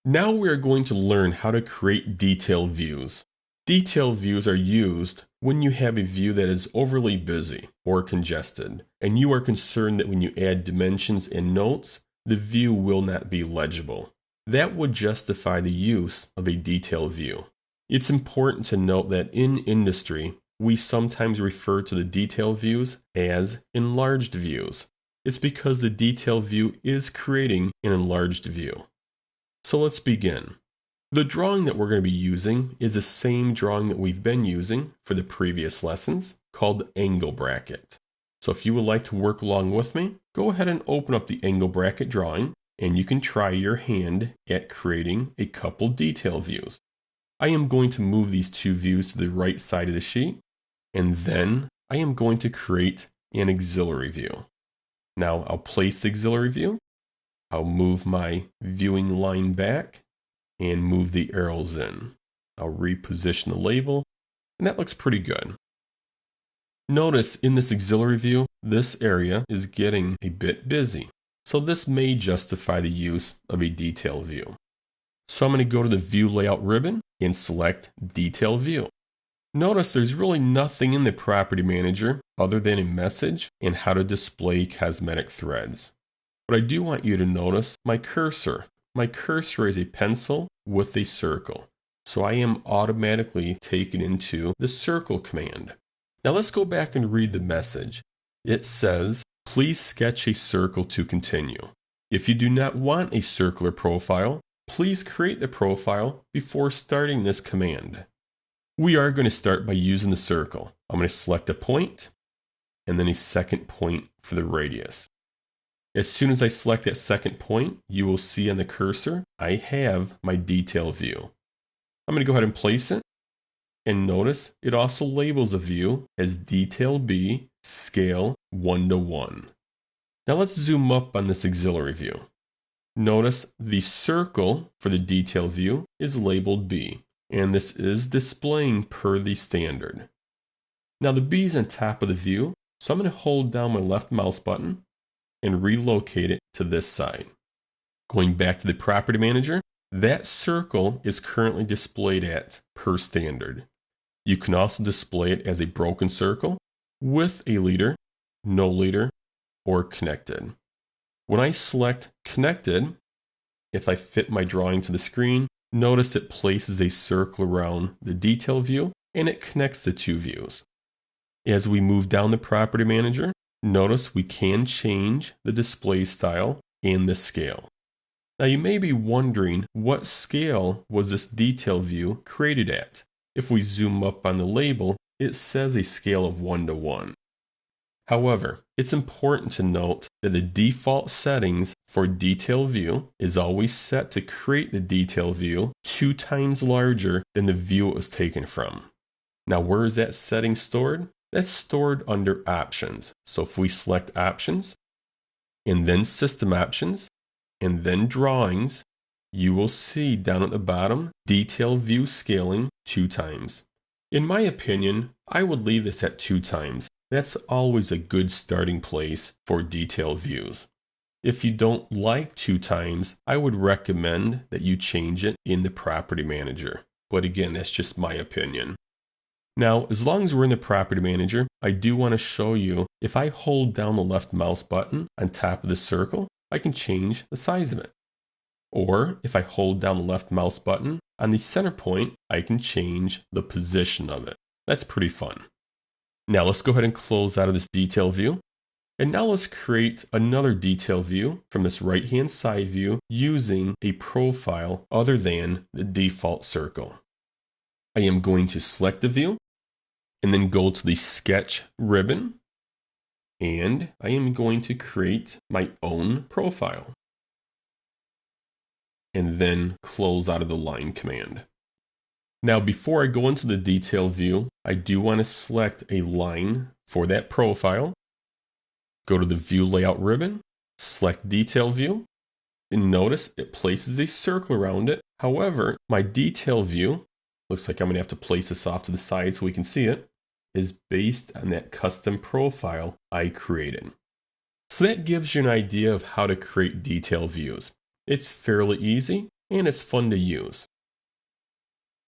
Now we are going to learn how to create detail views. Detail views are used when you have a view that is overly busy or congested, and you are concerned that when you add dimensions and notes, the view will not be legible. That would justify the use of a detail view. It's important to note that in industry, we sometimes refer to the detail views as enlarged views. It's because the detail view is creating an enlarged view. So let's begin. The drawing that we're going to be using is the same drawing that we've been using for the previous lessons, called angle bracket. So if you would like to work along with me, go ahead and open up the angle bracket drawing, and you can try your hand at creating a couple detail views. I am going to move these two views to the right side of the sheet, and then I am going to create an auxiliary view. Now I'll place the auxiliary view. I'll move my viewing line back and move the arrows in. I'll reposition the label, and that looks pretty good. Notice in this auxiliary view, this area is getting a bit busy, so this may justify the use of a detail view. So I'm going to go to the View Layout ribbon and select Detail View. Notice there's really nothing in the Property Manager other than a message and how to display cosmetic threads. But I do want you to notice my cursor. My cursor is a pencil with a circle, so I am automatically taken into the circle command. Now let's go back and read the message. It says, please sketch a circle to continue. If you do not want a circular profile, please create the profile before starting this command. We are going to start by using the circle. I'm going to select a point and then a second point for the radius. As soon as I select that second point, you will see on the cursor, I have my detail view. I'm going to go ahead and place it. And notice it also labels a view as Detail B, Scale 1:1. Now let's zoom up on this auxiliary view. Notice the circle for the detail view is labeled B, and this is displaying per the standard. Now the B is on top of the view, so I'm going to hold down my left mouse button and relocate it to this side. Going back to the Property Manager, that circle is currently displayed at per standard. You can also display it as a broken circle with a leader, no leader, or connected. When I select connected, if I fit my drawing to the screen, notice it places a circle around the detail view and it connects the two views. As we move down the Property Manager, notice we can change the display style and the scale. Now you may be wondering what scale was this detail view created at. If we zoom up on the label, it says a scale of 1:1. However, it's important to note that the default settings for detail view is always set to create the detail view 2 times larger than the view it was taken from. Now where is that setting stored? That's stored under Options. So if we select Options, and then System Options, and then Drawings, you will see down at the bottom, Detail View Scaling 2 times. In my opinion, I would leave this at 2 times. That's always a good starting place for detail views. If you don't like 2 times, I would recommend that you change it in the Property Manager. But again, that's just my opinion. Now, as long as we're in the Property Manager, I do want to show you if I hold down the left mouse button on top of the circle, I can change the size of it. Or if I hold down the left mouse button on the center point, I can change the position of it. That's pretty fun. Now let's go ahead and close out of this detail view. And now let's create another detail view from this right-hand side view using a profile other than the default circle. I am going to select the view and then go to the Sketch ribbon. And I am going to create my own profile. And then close out of the line command. Now, before I go into the detail view, I do want to select a line for that profile. Go to the View Layout ribbon, select Detail View, and notice it places a circle around it. However, my detail view, looks like I'm going to have to place this off to the side so we can see it, is based on that custom profile I created. So that gives you an idea of how to create detail views. It's fairly easy, and it's fun to use.